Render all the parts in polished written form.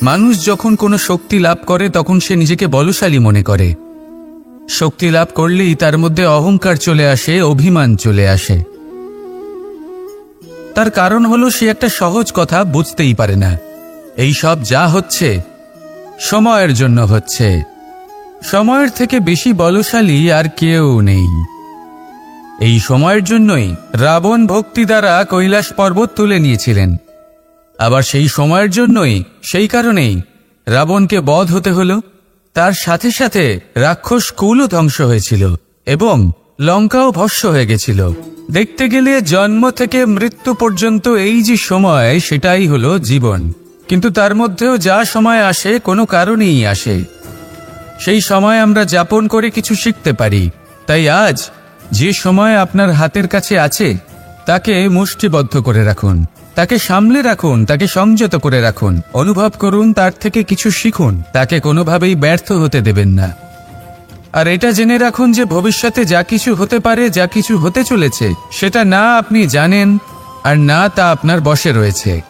মানুষ যখন কোনো শক্তি লাভ করে তখন সে নিজেকে বলশালী মনে করে। শক্তি লাভ করলেই তার মধ্যে অহংকার চলে আসে, অভিমান চলে আসে। তার কারণ হলো সে একটা সহজ কথা বুঝতেই পারে না। এই সব যা হচ্ছে সময়ের জন্য হচ্ছে। সময়ের থেকে বেশি বলশালী আর কেউ নেই। এই সময়ের জন্যই রাবণ ভক্তি দ্বারা কৈলাস পর্বত তুলে নিয়েছিলেন। আবার সেই সময়ের জন্যই, সেই কারণেই রাবণকে বধ হতে হলো। তার সাথে সাথে রাক্ষস কুলও ধ্বংস হয়েছিল এবং লঙ্কাও ভস্ম হয়ে গেছিল। দেখতে গেলে জন্ম থেকে মৃত্যু পর্যন্ত এই যে সময়, সেটাই হলো জীবন। কিন্তু তার মধ্যেও যা সময় আসে কোনো কারণেই আসে। সেই সময় আমরা যাপন করে কিছু শিখতে পারি। তাই আজ যে সময় আপনার হাতের কাছে আছে তাকে মুষ্টিবদ্ধ করে রাখুন, তাকে সামলে রাখুন, তাকে সংযত করে রাখুন, অনুভব করুন, তার থেকে কিছু শিখুন, তাকে কোনোভাবেই ব্যর্থ হতে দেবেন না। আর এটা জেনে রাখুন যে ভবিষ্যতে যা কিছু হতে পারে, যা কিছু হতে চলেছে, সেটা না আপনি জানেন আর না তা আপনার বশে রয়েছে।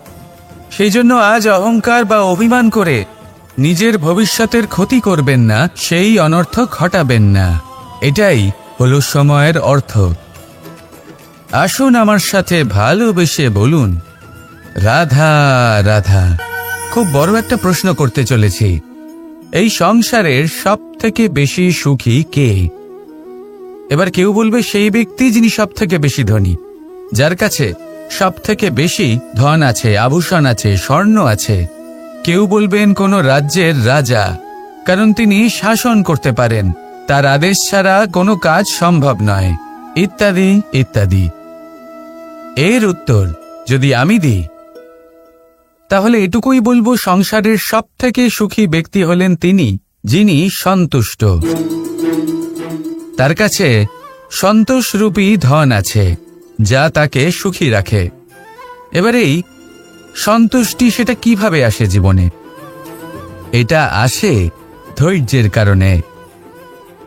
সেই জন্য আজ অহংকার বা অভিমান করে নিজের ভবিষ্যতের ক্ষতি করবেন না, সেই অনর্থক ঘটাবেন না। এটাই হলো সময়ের অর্থ। আসুন আমার সাথে ভালোবেসে বলুন, রাধা রাধা। খুব বড় একটা প্রশ্ন করতে চলেছি। এই সংসারের সব থেকে বেশি সুখী কে? এবার কেউ বলবে সেই ব্যক্তি যিনি সব থেকে বেশি ধনী, যার কাছে সব থেকে বেশি ধন আছে, আভূষণ আছে, স্বর্ণ আছে। কেউ বলবেন কোনো রাজ্যের রাজা, কারণ তিনি শাসন করতে পারেন, তার আদেশ ছাড়া কোনো কাজ সম্ভব নয়, ইত্যাদি ইত্যাদি। এর উত্তর যদি আমি দিই তাহলে এটুকুই বলবো, সংসারের সব থেকে সুখী ব্যক্তি হলেন তিনি যিনি সন্তুষ্ট। তার কাছে সন্তোষরূপী ধন আছে যা তাকে সুখী রাখে। এবারেই সন্তুষ্টি সেটা কিভাবে আসে জীবনে? এটা আসে ধৈর্যের কারণে।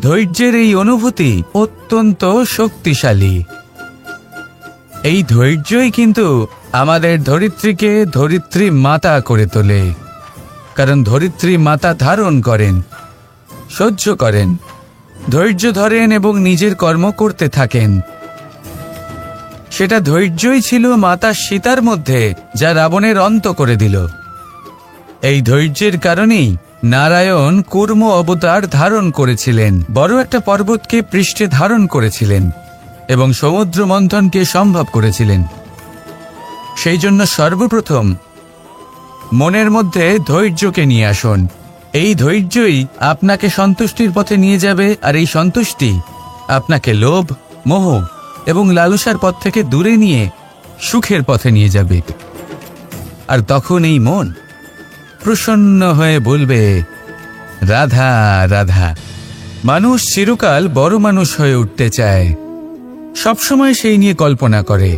ধৈর্যের এই অনুভূতি অত্যন্ত শক্তিশালী। এই ধৈর্যই কিন্তু আমাদের ধরিত্রীকে ধরিত্রী মাতা করে তোলে। কারণ ধরিত্রী মাতা ধারণ করেন, সহ্য করেন, ধৈর্য ধরেন এবং নিজের কর্ম করতে থাকেন। সেটা ধৈর্যই ছিল মাতা সীতার মধ্যে, যা রাবণের অন্ত করে দিল। এই ধৈর্যের কারণেই নারায়ণ কূর্ম অবতার ধারণ করেছিলেন, বড় একটা পর্বতকে পৃষ্ঠে ধারণ করেছিলেন এবং সমুদ্র মন্থনকে সম্ভব করেছিলেন। সেই জন্য সর্বপ্রথম মনের মধ্যে ধৈর্যকে নিয়ে আসুন। এই ধৈর্যই আপনাকে সন্তুষ্টির পথে নিয়ে যাবে, আর এই সন্তুষ্টি আপনাকে লোভ, মোহ এবং লালসার পথ থেকে দূরে নিয়ে সুখের পথে নিয়ে যাবে। আর তখন এই মন প্রসন্ন হয়ে বলবে, রাধা রাধা। মানুষ চিরকাল বড় মানুষ হয়ে উঠতে চায়, সবসময় সেই নিয়ে কল্পনা করে।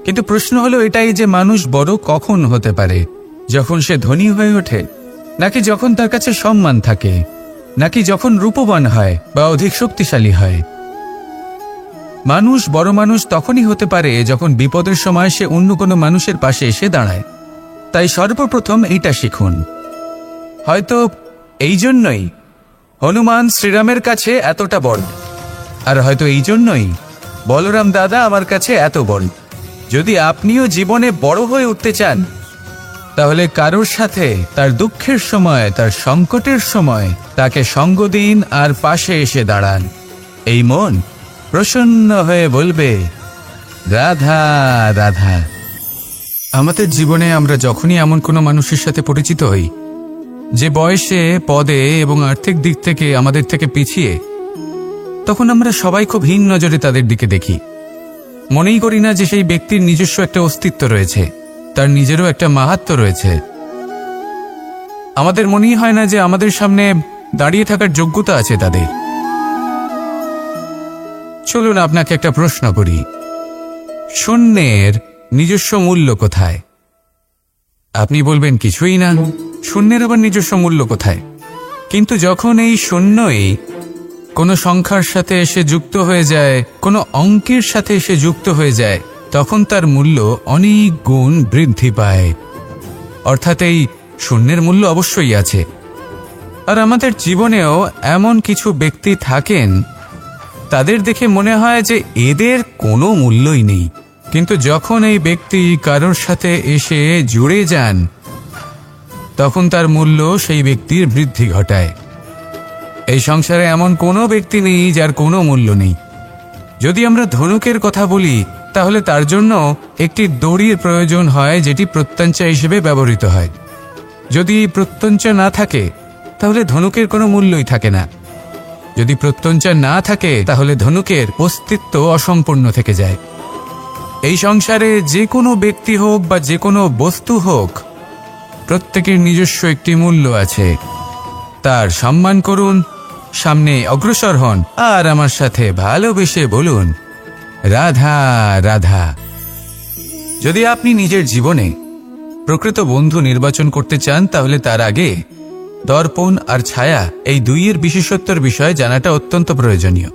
কিন্তু প্রশ্ন হলো এটাই যে মানুষ বড় কখন হতে পারে? যখন সে ধনী হয়ে ওঠে, নাকি যখন তার কাছে সম্মান থাকে, নাকি যখন রূপবান হয় বা অধিক শক্তিশালী হয়? মানুষ বড় মানুষ তখনই হতে পারে যখন বিপদের সময় সে অন্য কোনো মানুষের পাশে এসে দাঁড়ায়। তাই সর্বপ্রথম এইটা শিখুন। হয়তো এই জন্যই হনুমান শ্রীরামের কাছে এতটা বড়, আর হয়তো এই জন্যই বলরাম দাদা আমার কাছে এত বড়। যদি আপনিও জীবনে বড় হয়ে উঠতে চান, তাহলে কারোর সাথে তার দুঃখের সময়, তার সংকটের সময় তাকে সঙ্গ দিন আর পাশে এসে দাঁড়ান। এই মন প্রসন্ন হয়ে বলবে, রাধা রাধা। আমাদের জীবনে আমরা যখনই এমন কোনো মানুষের সাথে পরিচিত হই যে বয়সে, পদে এবং আর্থিক দিক থেকে আমাদের থেকে পিছিয়ে, তখন আমরা সবাই খুব হীন নজরে তাদের দিকে দেখি। মনেই করি না যে সেই ব্যক্তির নিজস্ব একটা অস্তিত্ব রয়েছে, তার নিজেরও একটা মাহাত্ম্য রয়েছে। আমাদের মনেই হয় না যে আমাদের সামনে দাঁড়িয়ে থাকার যোগ্যতা আছে তাদের। চলুন আপনাকে একটা প্রশ্ন করি, শূন্যের নিজস্ব মূল্য কোথায়? আপনি বলবেন কিছুই না। শূন্যের আবার নিজস্ব মূল্য কোথায়? কিন্তু যখন এই শূন্যই কোনো সংখ্যার সাথে এসে যুক্ত হয়ে যায়, কোনো অঙ্কের সাথে এসে যুক্ত হয়ে যায়, তখন তার মূল্য অনেক গুণ বৃদ্ধি পায়। অর্থাৎ এই শূন্যের মূল্য অবশ্যই আছে। আর আমাদের জীবনেও এমন কিছু ব্যক্তি থাকেন, তাদের দেখে মনে হয় যে এদের কোনো মূল্যই নেই, কিন্তু যখন এই ব্যক্তি কারোর সাথে এসে জুড়ে যান তখন তার মূল্য সেই ব্যক্তির বৃদ্ধি ঘটায়। এই সংসারে এমন কোনো ব্যক্তি নেই যার কোনো মূল্য নেই। যদি আমরা ধনুকের কথা বলি তাহলে তার জন্য একটি দড়ির প্রয়োজন হয়, যেটি প্রত্যঞ্চা হিসেবে ব্যবহৃত হয়। যদি প্রত্যঞ্চা না থাকে তাহলে ধনুকের কোনো মূল্যই থাকে না। যদি প্রত্যঞ্চা না থাকে তাহলে ধনুকের অস্তিত্ব অসম্পূর্ণ থেকে যায়। এই সংসারে যে কোনো ব্যক্তি হোক বা যে কোনো বস্তু হোক, প্রত্যেকের নিজস্ব একটি মূল্য আছে। তার সম্মান করুন, সামনে অগ্রসর হন, আর আমার সাথে ভালোবেসে বলুন রাধা রাধা। যদি আপনি নিজের জীবনে প্রকৃত বন্ধু নির্বাচন করতে চান তাহলে তার আগে দর্পণ আর ছায়া এই দুইয়ের বিশেষত্বর বিষয়ে জানাটা অত্যন্ত প্রয়োজনীয়।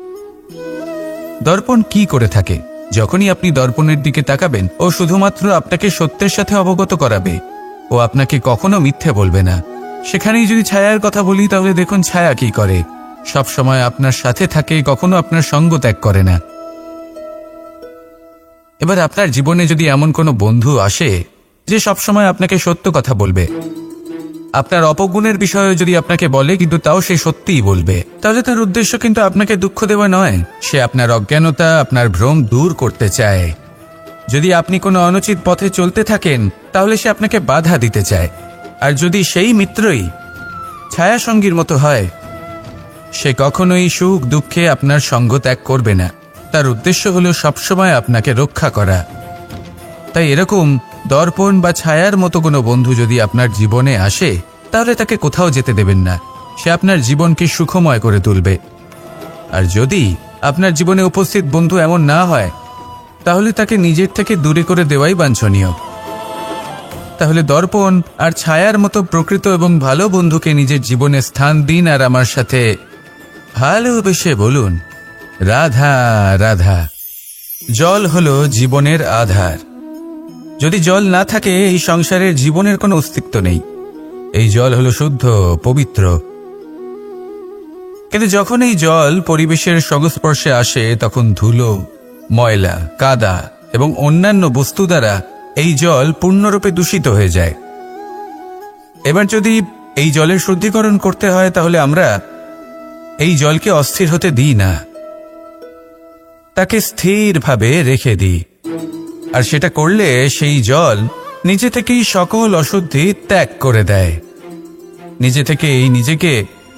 দর্পণ কি করে থাকে? যখনই আপনি দর্পণের দিকে তাকাবেন ও শুধুমাত্র আপনাকে সত্যের সাথে অবগত করাবে, ও আপনাকে কখনো মিথ্যে বলবে না। সেখানেই যদি ছায়ার কথা বলি তাহলে দেখুন ছায়া কি করে, সব সময় আপনার সাথে থাকে, কখনো আপনার সঙ্গ ত্যাগ করে না। এবার আপনার জীবনে যদি এমন কোনো বন্ধু আসে যে সবসময় আপনাকে সত্য কথা বলবে, আপনার অপগুণের বিষয়ে যদি আপনাকে বলে কিন্তু তাও সে সত্যিই বলবে, তাহলে তার উদ্দেশ্য কিন্তু আপনাকে দুঃখ দেওয়া নয়, সে আপনার অজ্ঞানতা, আপনার ভ্রম দূর করতে চায়। যদি আপনি কোনো অনুচিত পথে চলতে থাকেন তাহলে সে আপনাকে বাধা দিতে চায়। আর যদি সেই মিত্রই ছায়া সঙ্গীর মতো হয়, সে কখনোই সুখ দুঃখে আপনার সঙ্গ ত্যাগ করবে না। তার উদ্দেশ্য হলো সবসময় আপনাকে রক্ষা করা। তাই এরকম দর্পণ বা ছায়ার মতো কোনো বন্ধু যদি আপনার জীবনে আসে তাহলে তাকে কোথাও যেতে দেবেন না, সে আপনার জীবনকে সুখময় করে তুলবে। আর যদি আপনার জীবনে উপস্থিত বন্ধু এমন না হয় তাহলে তাকে নিজের থেকে দূরে করে দেওয়াই বাঞ্ছনীয়। তাহলে দর্পণ আর ছায়ার মতো প্রকৃত এবং ভালো বন্ধুকে নিজের জীবনে স্থান দিন, আর আমার সাথে ভালোবেসে বলুন রাধা রাধা। জল হলো জীবনের আধার। যদি জল না থাকে এই সংসারের জীবনের কোনো অস্তিত্ব নেই। এই জল হলো শুদ্ধ, পবিত্র। কিন্তু যখন এই জল পরিবেশের সংস্পর্শে আসে তখন ধুলো, ময়লা, কাদা এবং অন্যান্য বস্তু দ্বারা এই জল পূর্ণরূপে দূষিত হয়ে যায়। এবার যদি এই জলের শুদ্ধিকরণ করতে হয় তাহলে আমরা এই জলকে অস্থির হতে দিই না, তাকে স্থিরভাবে রেখে দিই। আর সেটা করলে সেই জল নিজে থেকেই সকল অশুদ্ধি ত্যাগ করে দেয়, নিজে থেকেই নিজেকে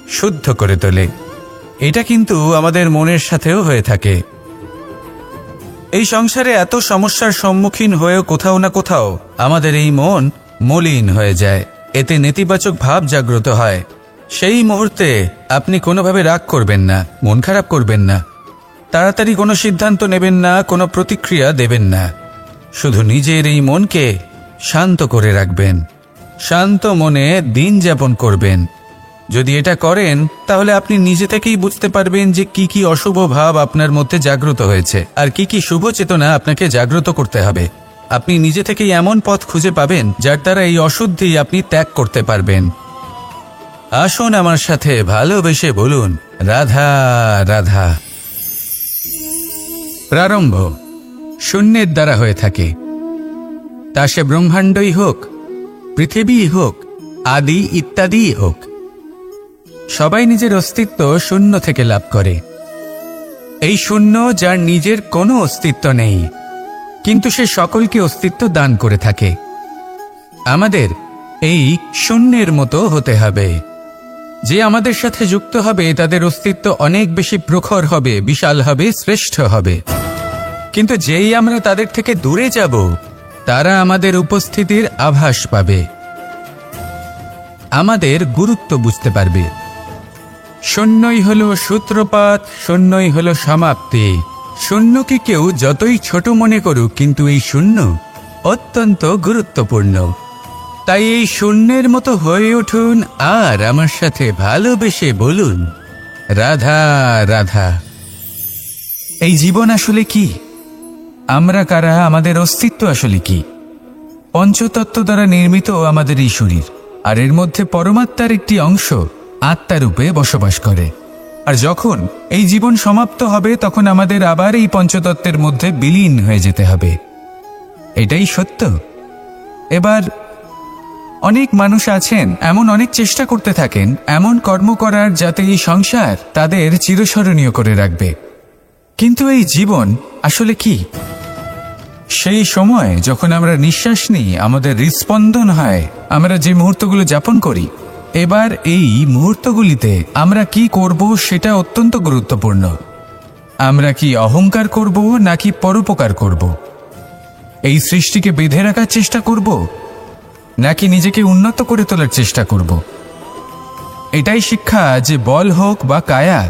শুদ্ধ করে তোলে। এটা কিন্তু আমাদের মনের সাথেও হয়ে থাকে। এই সংসারে এত সমস্যার সম্মুখীন হয়েও কোথাও না কোথাও আমাদের এই মন মলিন হয়ে যায়, এতে নেতিবাচক ভাব জাগ্রত হয়। সেই মুহূর্তে আপনি কোনোভাবে রাগ করবেন না, মন খারাপ করবেন না, তাড়াতাড়ি কোনো সিদ্ধান্ত নেবেন না, কোনো প্রতিক্রিয়া দেবেন না। শুধু নিজের এই মনকে শান্ত করে রাখবেন, শান্ত মনে দিন যাপন করবেন। যদি এটা করেন তাহলে আপনি নিজে থেকেই বুঝতে পারবেন যে কি কি অশুভ ভাব আপনার মধ্যে জাগ্রত হয়েছে আর কি কি শুভ চেতনা আপনাকে জাগ্রত করতে হবে। আপনি নিজে থেকেই এমন পথ খুঁজে পাবেন যার দ্বারা এই অশুদ্ধি আপনি ত্যাগ করতে পারবেন। আসুন আমার সাথে ভালোবেসে বলুন রাধা রাধা। প্রারম্ভ শূন্যের দ্বারা হয়ে থাকে, তা সে ব্রহ্মাণ্ডই হোক, পৃথিবী হোক, আদি ইত্যাদি হোক, সবাই নিজের অস্তিত্ব শূন্য থেকে লাভ করে। এই শূন্য যার নিজের কোনো অস্তিত্ব নেই, কিন্তু সে সকলকে অস্তিত্ব দান করে থাকে। আমাদের এই শূন্যের মতো হতে হবে। যে আমাদের সাথে যুক্ত হবে তাদের অস্তিত্ব অনেক বেশি প্রখর হবে, বিশাল হবে, শ্রেষ্ঠ হবে। কিন্তু যেই আমরা তাদের থেকে দূরে যাব তারা আমাদের উপস্থিতির আভাস পাবে, আমাদের গুরুত্ব বুঝতে পারবে। শূন্যই হলো সূত্রপাত, শূন্যই হলো সমাপ্তি। শূন্যকে কেউ যতই ছোট মনে করুক কিন্তু এই শূন্য অত্যন্ত গুরুত্বপূর্ণ। তাই এই শূন্যের মতো হয়ে উঠুন আর আমার সাথে ভালোবেসে বলুন রাধা রাধা। এই জীবন আসলে কি? আমরা কারা? আমাদের অস্তিত্ব আসলে কি? পঞ্চতত্ত্ব দ্বারা নির্মিত আমাদের এই শরীর। আর এর মধ্যে পরমাত্মার একটি অংশ আত্মারূপে বসবাস করে। আর যখন এই জীবন সমাপ্ত হবে তখন আমাদের আবার এই পঞ্চতত্ত্বের মধ্যে বিলীন হয়ে যেতে হবে। এটাই সত্য। এবার অনেক মানুষ আছেন এমন অনেক চেষ্টা করতে থাকেন এমন কর্ম করার যাতে এই সংসার তাদের চিরস্মরণীয় করে রাখবে। কিন্তু এই জীবন আসলে কি? সেই সময় যখন আমরা নিঃশ্বাস নিই, আমাদের হৃদস্পন্দন হয়, আমরা যে মুহূর্তগুলো যাপন করি, এবার এই মুহূর্তগুলিতে আমরা কি করব সেটা অত্যন্ত গুরুত্বপূর্ণ। আমরা কি অহংকার করব নাকি পরোপকার করব? এই সৃষ্টিকে বেঁধে রাখার চেষ্টা করব নাকি নিজেকে উন্নত করে তোলার চেষ্টা করব? এটাই শিক্ষা যে বল হোক বা কায়া,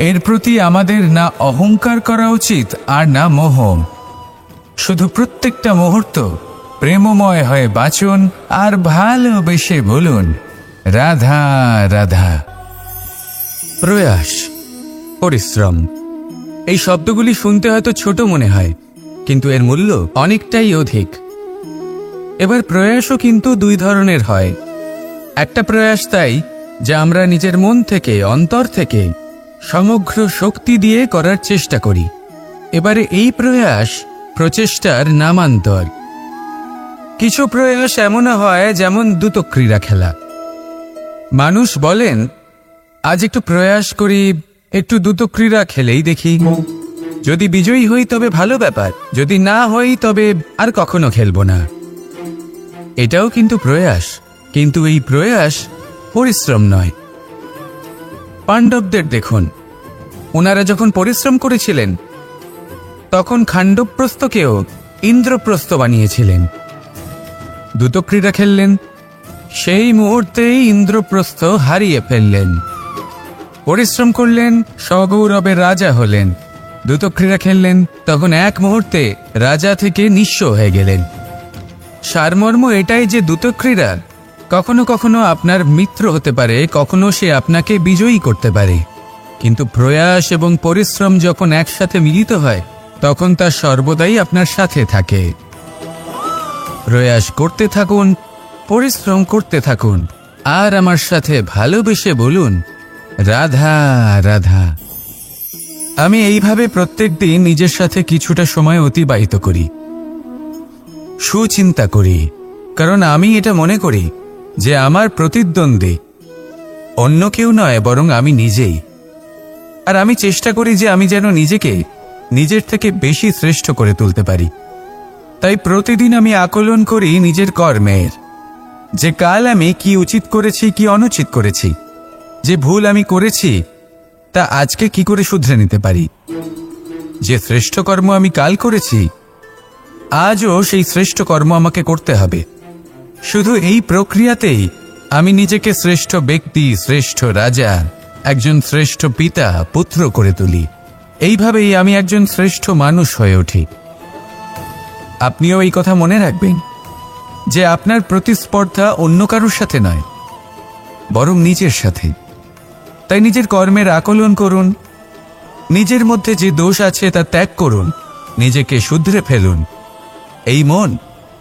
এর প্রতি আমাদের না অহংকার করা উচিত আর না মোহ। শুধু প্রত্যেকটা মুহূর্ত প্রেমময় হয়ে বাঁচুন আর ভালোবেসে বলুন রাধা রাধা। প্রয়াস, পরিশ্রম, এই শব্দগুলি শুনতে হয়তো ছোট মনে হয়, কিন্তু এর মূল্য অনেকটাই অধিক। এবার প্রয়াসও কিন্তু দুই ধরনের হয়। একটা প্রয়াস তাই যা আমরা নিজের মন থেকে, অন্তর থেকে সমগ্র শক্তি দিয়ে করার চেষ্টা করি। এবারে এই প্রয়াস প্রচেষ্টার নামান্তর। কিছু প্রয়াস এমনও হয় যেমন দ্রুত ক্রীড়া খেলা। মানুষ বলেন আজ একটু প্রয়াস করি, একটু দ্রুত ক্রীড়া খেলেই দেখি, যদি বিজয়ী হই তবে ভালো ব্যাপার, যদি না হই তবে আর কখনো খেলবো না। এটাও কিন্তু প্রয়াস, কিন্তু এই প্রয়াস পরিশ্রম নয়। পাণ্ডবদের দেখুন, ওনারা যখন পরিশ্রম করেছিলেন তখন খাণ্ডবপ্রস্থকেও ইন্দ্রপ্রস্থ বানিয়েছিলেন। দ্রুত ক্রীড়া খেললেন, সেই মুহূর্তেই ইন্দ্রপ্রস্থ হারিয়ে ফেললেন। পরিশ্রম করলেন, সগৌরবের রাজা হলেন। দ্রুত ক্রীড়া খেললেন, তখন এক মুহূর্তে রাজা থেকে নিঃস্ব হয়ে গেলেন। সারমর্ম এটাই যে দ্রুত ক্রীড়া কখনো কখনো আপনার মিত্র হতে পারে, কখনো সে আপনাকে বিজয়ী করতে পারে, কিন্তু প্রয়াস এবং পরিশ্রম যখন একসাথে মিলিত হয় তখন তা সর্বদাই আপনার সাথে থাকে। প্রয়াস করতে থাকুন, পরিশ্রম করতে থাকুন, আর আমার সাথে ভালোবেসে বলুন রাধা রাধা। আমি এইভাবে প্রত্যেক দিন নিজের সাথে কিছুটা সময় অতিবাহিত করি, সুচিন্তা করি, কারণ আমি এটা মনে করি যে আমার প্রতিদ্বন্দ্বী অন্য কেউ নয় বরং আমি নিজেই। আর আমি চেষ্টা করি যে আমি যেন নিজেকে নিজের থেকে বেশি শ্রেষ্ঠ করে তুলতে পারি। তাই প্রতিদিন আমি আকলন করি নিজের কর্মের, যে কাল আমি কি উচিত করেছি কি অনুচিত করেছি, যে ভুল আমি করেছি তা আজকে কি করে শুধরে নিতে পারি। যে শ্রেষ্ঠ কর্ম আমি কাল করেছি আজও সেই শ্রেষ্ঠ কর্ম আমাকে করতে হবে। শুধু এই প্রক্রিয়াতেই আমি নিজেকে শ্রেষ্ঠ ব্যক্তি, শ্রেষ্ঠ রাজা, একজন শ্রেষ্ঠ পিতা, পুত্র করে তুলি। এইভাবেই আমি একজন শ্রেষ্ঠ মানুষ হয়ে উঠি। আপনিও এই কথা মনে রাখবেন যে আপনার প্রতিস্পর্ধা অন্য কারোর সাথে নয় বরং নিজের সাথে। তাই নিজের কর্মের আকলন করুন, নিজের মধ্যে যে দোষ আছে তা ত্যাগ করুন, নিজেকে শুধরে ফেলুন। এই মন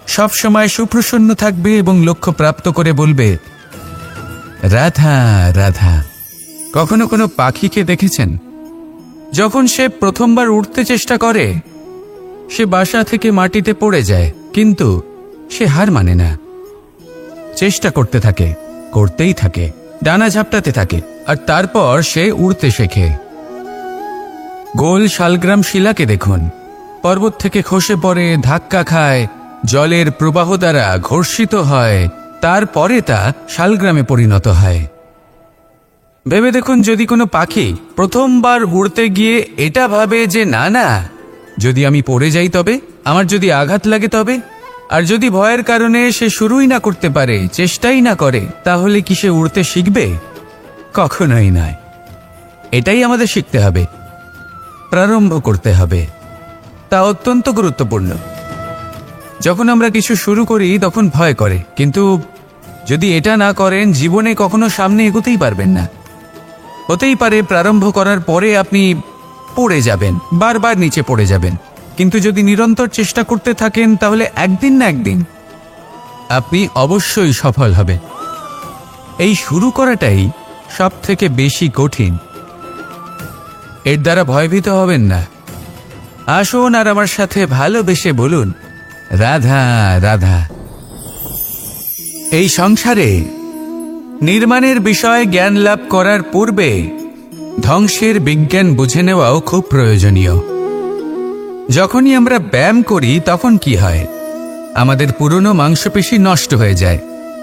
সবসময় সুপ্রসন্ন থাকবে এবং লক্ষ্য প্রাপ্ত করে বলবে রাধা রাধা। কখনো কোনো পাখিকে দেখেছেন যখন সে প্রথমবার উঠতে চেষ্টা করে সে বাসা থেকে মাটিতে পড়ে যায়, কিন্তু সে হার মানে না, চেষ্টা করতে থাকে, করতেই থাকে, ডানা ঝাপটাতে থাকে, আর তারপর সে উড়তে শেখে। গোল শালগ্রাম শিলাকে দেখুন, পর্বত থেকে খসে পড়ে, ধাক্কা খায়, জলের প্রবাহ দ্বারা ঘর্ষিত হয়, তারপরে তা শালগ্রামে পরিণত হয়। ভেবে দেখুন, যদি কোনো পাখি প্রথমবার উড়তে গিয়ে এটা ভাবে যে না না, যদি আমি পড়ে যাই তবে, আমার যদি আঘাত লাগে তবে, আর যদি ভয়ের কারণে সে শুরুই না করতে পারে, চেষ্টাই না করে, তাহলে কি সে উড়তে শিখবে? কখনোই নয়। এটাই আমাদের শিখতে হবে, প্রারম্ভ করতে হবে। তা অত্যন্ত গুরুত্বপূর্ণ। যখন আমরা কিছু শুরু করি তখন ভয় করে, কিন্তু যদি এটা না করেন জীবনে কখনো সামনে এগোতেই পারবেন না। হতেই পারে প্রারম্ভ করার পরে আপনি পড়ে যাবেন, বারবার নিচে পড়ে যাবেন, কিন্তু যদি নিরন্তর চেষ্টা করতে থাকেন তাহলে একদিন না একদিন আপনি অবশ্যই সফল হবেন। এই শুরু করাটাই সব থেকে বেশি কঠিন। এর দ্বারা ভয়ভীত হবেন না। আসুন আর আমার সাথে ভালোবেসে বলুন, রাধা রাধা। এই সংসারে নির্মাণের বিষয়ে জ্ঞান লাভ করার পূর্বে ধ্বংসের বিজ্ঞান বুঝে নেওয়াও খুব প্রয়োজনীয়। যখনই আমরা ব্যায়াম করি তখন কি হয়? আমাদের পুরনো মাংসপেশি নষ্ট হয়ে যায়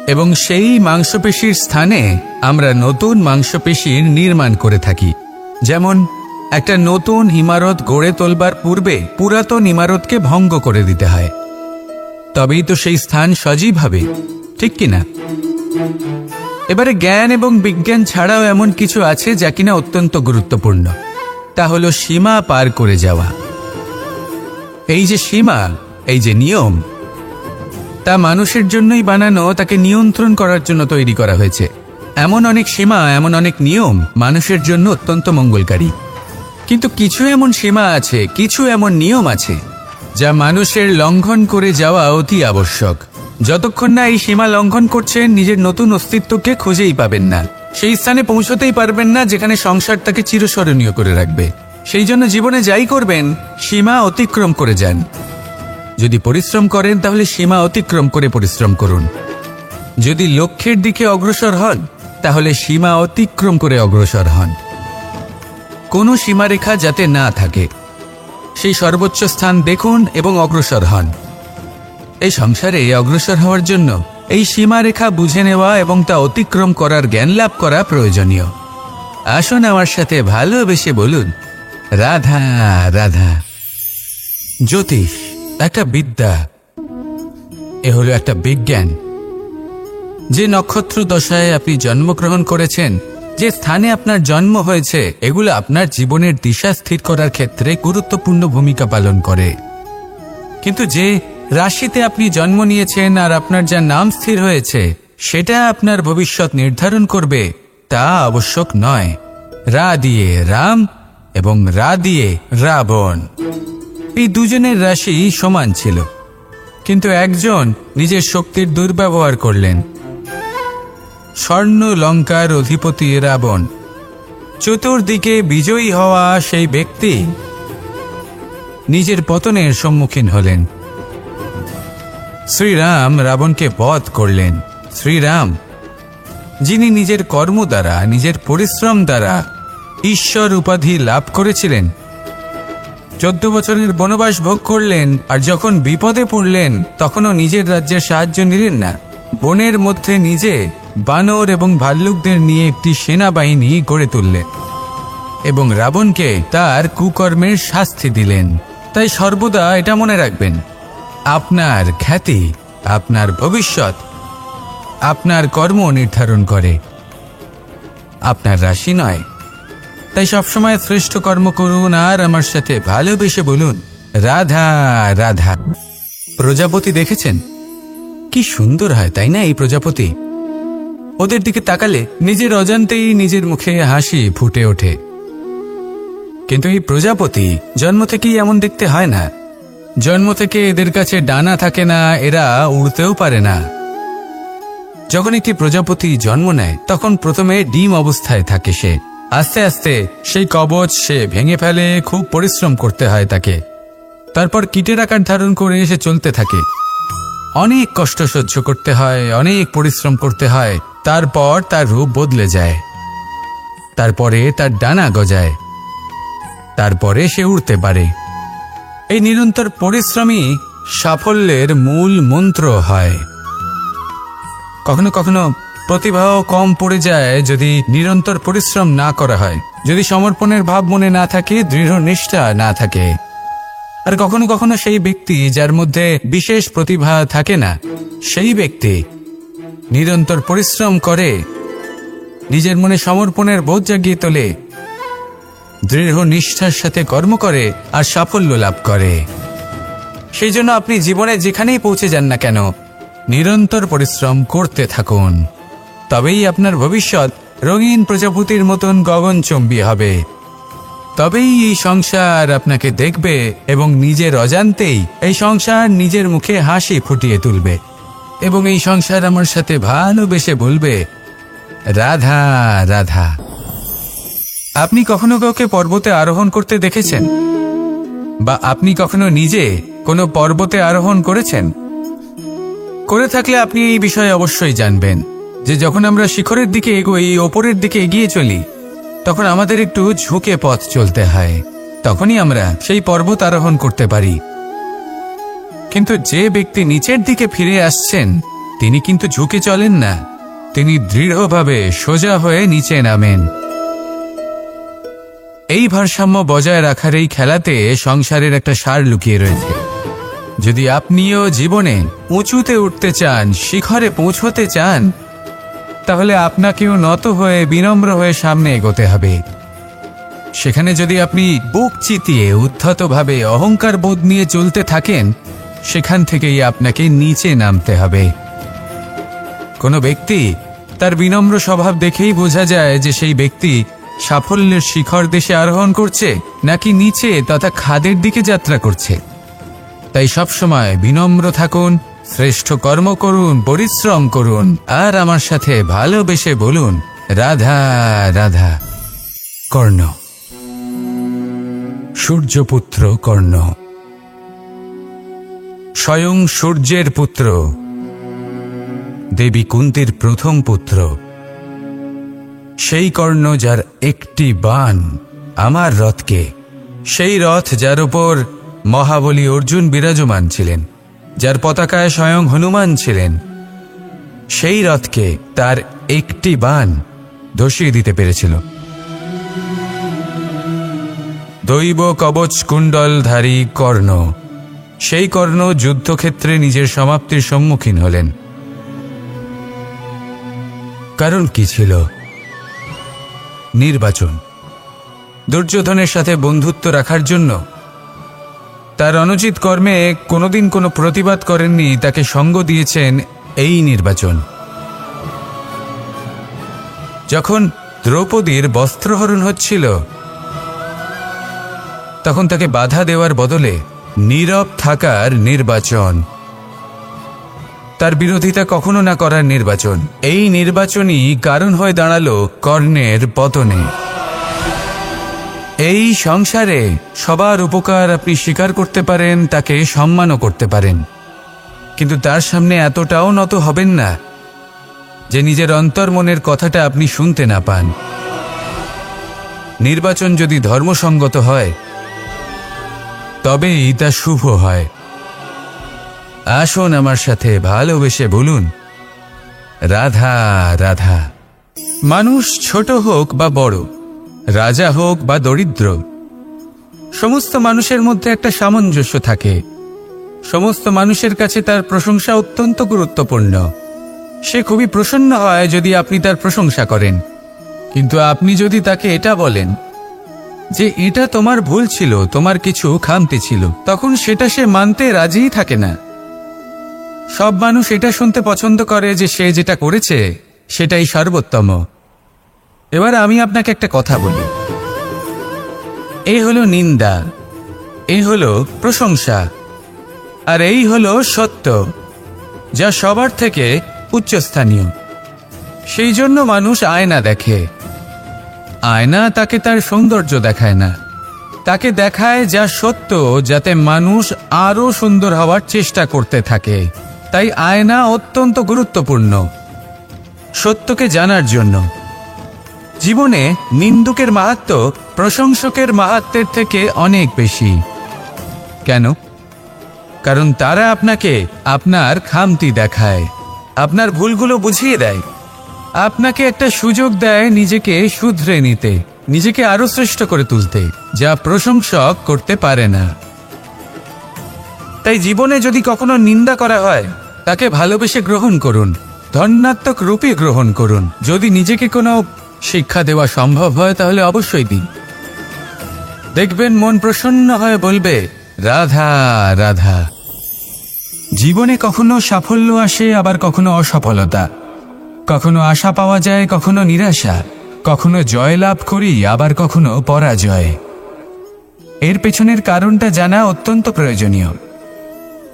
এবং সেই মাংসপেশির স্থানে আমরা নতুন মাংসপেশির নির্মাণ করে থাকি। যেমন একটা নতুন ইমারত গড়ে তোলবার পূর্বে পুরাতন ইমারতকে ভঙ্গ করে দিতে হয়, তবেই তো সেই স্থান সজীব হবে, ঠিক কিনা? এবারে জ্ঞান এবং বিজ্ঞান ছাড়াও এমন কিছু আছে যা কিনা অত্যন্ত গুরুত্বপূর্ণ। তা হলো সীমা পার করে যাওয়া। এই যে সীমা, এই যে নিয়ম, তা মানুষের জন্যই বানানো, তাকে নিয়ন্ত্রণ করার জন্য তৈরি করা হয়েছে। এমন অনেক সীমা, এমন অনেক নিয়ম মানুষের জন্য অত্যন্ত মঙ্গলকারী। কিন্তু কিছু এমন সীমা আছে, কিছু এমন নিয়ম আছে যা মানুষের লঙ্ঘন করে যাওয়া অতি আবশ্যক। যতক্ষণ না এই সীমা লঙ্ঘন করছেন, নিজের নতুন অস্তিত্বকে খুঁজেই পাবেন না, সেই স্থানে পৌঁছতেই পারবেন না যেখানে সংসার তাকে চিরস্মরণীয় করে রাখবে। সেই জন্য জীবনে যাই করবেন, সীমা অতিক্রম করে যান। যদি পরিশ্রম করেন তাহলে সীমা অতিক্রম করে পরিশ্রম করুন। যদি লক্ষ্যের দিকে অগ্রসর হন তাহলে সীমা অতিক্রম করে অগ্রসর হন। কোনো সীমারেখা যাতে না থাকে, সেই সর্বোচ্চ স্থান দেখুন এবং অগ্রসর হন। এই সংসারে অগ্রসর হওয়ার জন্য এই সীমারেখা বুঝে নেওয়া এবং তা অতিক্রম করার জ্ঞান লাভ করা প্রয়োজনীয়। আসুন আমার সাথে ভালোবেসে বলুন, রাধা রাধা। জ্যোতিষ একটা বিদ্যা, এ হলো একটা বিজ্ঞান। যে নক্ষত্র দশায় আপনি জন্মগ্রহণ করেছেন, যে স্থানে আপনার জন্ম হয়েছে, এগুলো আপনার জীবনের দিশা স্থির করার ক্ষেত্রে গুরুত্বপূর্ণ ভূমিকা পালন করে। কিন্তু যে রাশিতে আপনি জন্ম নিয়েছেন আর আপনার যা নাম স্থির হয়েছে, সেটা আপনার ভবিষ্যৎ নির্ধারণ করবে তা আবশ্যক নয়। রা দিয়ে রাম এবং রা দিয়ে রাবণ, এই দুজনের রাশি সমান ছিল, কিন্তু একজন নিজের শক্তির দুর্ব্যবহার করলেন। স্বর্ণ লঙ্কার অধিপতি রাবণ, চতুর্দিকে বিজয়ী হওয়া সেই ব্যক্তি নিজের পতনের সম্মুখীন হলেন। শ্রীরাম রাবণকে বধ করলেন। শ্রীরাম, যিনি নিজের কর্ম দ্বারা, নিজের পরিশ্রম দ্বারা ঈশ্বর উপাধি লাভ করেছিলেন, 14 বছরের বনবাস ভোগ করলেন, আর যখন বিপদে পড়লেন তখনও নিজের রাজ্যের সাহায্য নিলেন না। বনের মধ্যে নিজে বানর এবং ভাল্লুকদের নিয়ে একটি সেনাবাহিনী গড়ে তুললেন এবং রাবণকে তার কুকর্মের শাস্তি দিলেন। তাই সর্বদা এটা মনে রাখবেন, আপনার খ্যাতি, আপনার ভবিষ্যৎ আপনার কর্ম নির্ধারণ করে, আপনার রাশি নয়। তাই সবসময় শ্রেষ্ঠ কর্ম করুন আর আমার সাথে ভালোবেসে বলুন, রাধা রাধা। প্রজাপতি দেখেছেন? কি সুন্দর হয়, তাই না? এই প্রজাপতি, ওদের দিকে তাকালে নিজের অজান্তেই নিজের মুখে হাসি ফুটে ওঠে। কিন্তু এই প্রজাপতি জন্ম থেকেই এমন দেখতে হয় না। জন্ম থেকে এদের কাছে ডানা থাকে না, এরা উড়তেও পারে না। যখন একটি প্রজাপতি জন্ম নেয় তখন প্রথমে ডিম অবস্থায় থাকে সে। আস্তে আস্তে সেই কবচ সে ভেঙে ফেলে, খুব পরিশ্রম করতে হয় তাকে। তারপর কীটের আকার ধারণ করে সে চলতে থাকে, অনেক কষ্ট সহ্য করতে হয়, অনেক পরিশ্রম করতে হয়। তারপর তার রূপ বদলে যায়, তারপরে তার ডানা গজায়, তারপরে সে উড়তে পারে। এই নিরন্তর পরিশ্রমই সাফল্যের মূল মন্ত্র হয়। কখনো কখনো প্রতিভাও কম পড়ে যায় যদি নিরন্তর পরিশ্রম না করা হয়, যদি সমর্পণের ভাব মনে না থাকে, দৃঢ় নিষ্ঠা না থাকে। আর কখনো কখনো সেই ব্যক্তি যার মধ্যে বিশেষ প্রতিভা থাকে না, সেই ব্যক্তি নিরন্তর পরিশ্রম করে, নিজের মনে সমর্পণের বোধ জাগিয়ে তোলে, দৃঢ় নিষ্ঠার সাথে কর্ম করে আর সাফল্য লাভ করে। সেই জন্য আপনি জীবনে যেখানেই পৌঁছে যান না কেন, নিরন্তর পরিশ্রম করতে থাকুন। তবেই আপনার ভবিষ্যৎ রঙিন প্রজাপতির মতন গগনচুম্বী হবে। তবেই এই সংসার আপনাকে দেখবে এবং নিজের অজান্তেই এই সংসার নিজের মুখে হাসি ফুটিয়ে তুলবে এবং এই সংসার আমার সাথে ভালোবেসে বলবে, রাধা রাধা। আপনি কখনো কাউকে পর্বতে আরোহণ করতে দেখেছেন? বা আপনি কখনো নিজে কোনো পর্বতে আরোহণ করেছেন? করে থাকলে আপনি এই বিষয়ে অবশ্যই জানবেন যে যখন আমরা শিখরের দিকে এগোই, ওপরের দিকে এগিয়ে চলি, তখন আমাদের একটু ঝুঁকে পথ চলতে হয়। তখনই আমরা সেই পর্বত আরোহণ করতে পারি। কিন্তু যে ব্যক্তি নিচের দিকে ফিরে আসছেন, তিনি কিন্তু ঝুঁকে চলেন না, তিনি দৃঢ়ভাবে সোজা হয়ে নিচে নামেন। এই ভারসাম্য বজায় রাখার এই খেলাতে সংসারের একটা সার লুকিয়ে রয়েছে। যদি আপনিও জীবনে উঁচুতে উঠতে চান, শিখরে পৌঁছতে চান, তাহলে আপনাকেও নত হয়ে বিনম্র হয়ে সামনে এগোতে হবে। সেখানে যদি আপনি বুক চিতিয়ে উদ্ধতভাবে অহংকার বোধ নিয়ে চলতে থাকেন, সেখান থেকেই আপনাকে নিচে নামতে হবে। কোনো ব্যক্তি তার বিনম্র স্বভাব দেখেই বোঝা যায় যে সেই ব্যক্তি সাফল্যের শিখর দেশে আরোহণ করছে নাকি নিচে তথা খাদের দিকে যাত্রা করছে। তাই সবসময় বিনম্র থাকুন, শ্রেষ্ঠ কর্ম করুন, পরিশ্রম করুন, আর আমার সাথে ভালোবেসে বলুন রাধা রাধা। কর্ণ, সূর্যপুত্র কর্ণ, স্বয়ং সূর্যের পুত্র, দেবী কুন্তীর প্রথম পুত্র। সেই কর্ণ যার একটি বাণ আমার রথকে, সেই রথ যার উপর মহাবলী অর্জুন বিরাজমান ছিলেন, যার পতাকায় স্বয়ং হনুমান ছিলেন, সেই রথকে তার একটি বাণ ধসিয়ে দিতে পেরেছিল। দৈব কবচ কুণ্ডলধারী কর্ণ, সেই কর্ণ যুদ্ধক্ষেত্রে নিজের সমাপ্তির সম্মুখীন হলেন। কারণ কি ছিল? নির্বাচন। দুর্যোধনের সাথে বন্ধুত্ব রাখার জন্য তার অনুচিত কর্মে কোনোদিন কোনো প্রতিবাদ করেননি, তাকে সঙ্গ দিয়েছেন এই নির্বাচন। যখন দ্রৌপদীর বস্ত্রহরণ হচ্ছিল, তখন তাকে বাধা দেওয়ার বদলে নীরব থাকার নির্বাচন, তার বিরোধিতা কখনো না করার নির্বাচন, এই নির্বাচনই কারণ হয়ে দাঁড়ালো কর্ণের পতনে। এই সংসারে সবার উপকার আপনি স্বীকার করতে পারেন, তাকে সম্মানও করতে পারেন, কিন্তু তার সামনে এতটাও নত হবেন না যে নিজের অন্তর্মনের কথাটা আপনি শুনতে না পান। নির্বাচন যদি ধর্মসঙ্গত হয়, তবেই তা শুভ হয়। আসুন আমার সাথে ভালোবেসে বলুন রাধা রাধা। মানুষ ছোট হোক বা বড়, রাজা হোক বা দরিদ্র, সমস্ত মানুষের মধ্যে একটা সামঞ্জস্য থাকে। সমস্ত মানুষের কাছে তার প্রশংসা অত্যন্ত গুরুত্বপূর্ণ। সে খুবই প্রসন্ন হয় যদি আপনি তার প্রশংসা করেন, কিন্তু আপনি যদি তাকে এটা বলেন যে এটা তোমার ভুল ছিল, তোমার কিছু খামতি ছিল, তখন সেটা সে মানতে রাজিই থাকে না। সব মানুষ এটা শুনতে পছন্দ করে যে সে যেটা করেছে সেটাই সর্বোত্তম। এবার আমি আপনাকে একটা কথা বলি, এই হলো নিন্দা, এই হলো প্রশংসা, আর এই হলো সত্য, যা সবার থেকে উচ্চস্থানীয়। সেই জন্য মানুষ আয়না দেখে। আয়না তাকে তার সৌন্দর্য দেখায় না, তাকে দেখায় যা সত্য, যাতে মানুষ আরো সুন্দর হওয়ার চেষ্টা করতে থাকে। তাই আয়না অত্যন্ত গুরুত্বপূর্ণ সত্যকে জানার জন্য। জীবনে নিন্দুকের মাহাত্ম্য প্রশংসকের মাহাত্ম্যের থেকে অনেক বেশি। কেন? কারণ তারা আপনাকে আপনার খামতি দেখায়, আপনার ভুলগুলো বুঝিয়ে দেয়, আপনাকে একটা সুযোগ দেয় নিজেকে শুধরে নিতে, নিজেকে আরো শ্রেষ্ঠ করে তুলতে, যা প্রশংসক করতে পারে না। তাই জীবনে যদি কখনো নিন্দা করা হয়, তাকে ভালোবেসে গ্রহণ করুন, ধন্যাত্মক রূপে গ্রহণ করুন। যদি নিজেকে কোনো শিক্ষা দেওয়া সম্ভব হয় তাহলে অবশ্যই দিন। দেখবেন মন প্রসন্ন হয়ে বলবে রাধা রাধা। জীবনে কখনো সাফল্য আসে, আবার কখনো অসফলতা, কখনো আশা পাওয়া যায়, কখনো নিরাশা, কখনো জয় লাভ করি, আবার কখনো পরাজয়। এর পেছনের কারণটা জানা অত্যন্ত প্রয়োজনীয়।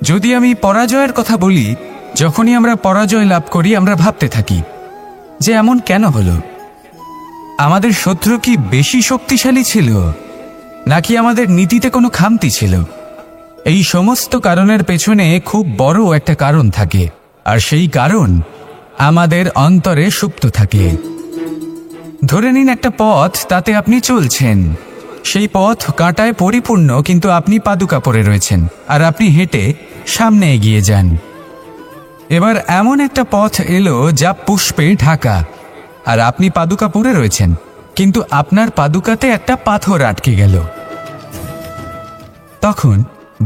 যদি আমি পরাজয়ের কথা বলি, যখনই আমরা পরাজয় লাভ করি আমরা ভাবতে থাকি যে এমন কেন হলো? আমাদের শত্রু কি বেশি শক্তিশালী ছিল, নাকি আমাদের নীতিতে কোনো খামতি ছিল? এই সমস্ত কারণের পেছনে খুব বড় একটা কারণ থাকে, আর সেই কারণ আমাদের অন্তরে সুপ্ত থাকে। ধরে নিন একটা পথ, তাতে আপনি চলছেন। সেই পথ কাঁটায় পরিপূর্ণ, কিন্তু আপনি পাদুকা পরে রয়েছেন আর আপনি হেঁটে সামনে এগিয়ে যান। এবার এমন একটা পথ এলো যা পুষ্পে ঢাকা, আর আপনি পাদুকা পরে রয়েছেন, কিন্তু আপনার পাদুকাতে একটা পাথর আটকে গেল। তখন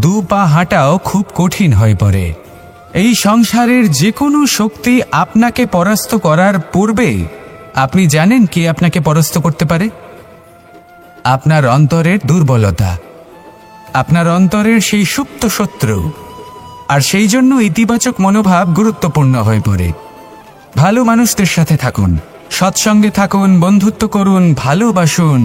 দু পা হাঁটাও খুব কঠিন হয়ে পড়ে। এই সংসারের যে কোনো শক্তি আপনাকে পরাস্ত করার পূর্বে আপনি জানেন কে আপনাকে পরাস্ত করতে পারে? আপনার অন্তরের দুর্বলতা, আপনার অন্তরের সেই সুপ্ত শত্রু। আর সেই জন্য ইতিবাচক মনোভাব গুরুত্বপূর্ণ হয়ে পড়ে। ভালো মানুষদের সাথে থাকুন, সৎসঙ্গে থাকুন, বন্ধুত্ব করুন, ভালোবাসুন।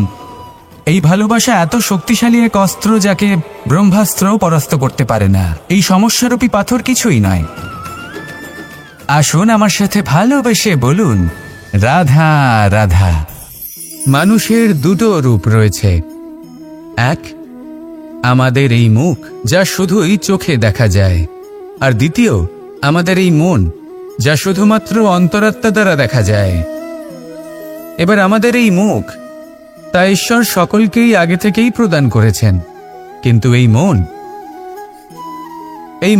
এই ভালোবাসা এত শক্তিশালী এক অস্ত্র যাকে ব্রহ্মাস্ত্রও পরাস্ত করতে পারে না। এই সমস্যারূপী পাথর কিছুই নয়। আসুন আমার সাথে ভালোবেসে বলুন, রাধা রাধা। মানুষের দুটো রূপ রয়েছে। এক, আমাদের এই মুখ, যা শুধুই চোখে দেখা যায়। আর দ্বিতীয়, আমাদের এই মন, যা শুধুমাত্র অন্তরাত্মা দ্বারা দেখা যায়। এবার আমাদের এই মুখ, তা ঈশ্বর সকলকেই আগে থেকেই প্রদান করেছেন। কিন্তু এই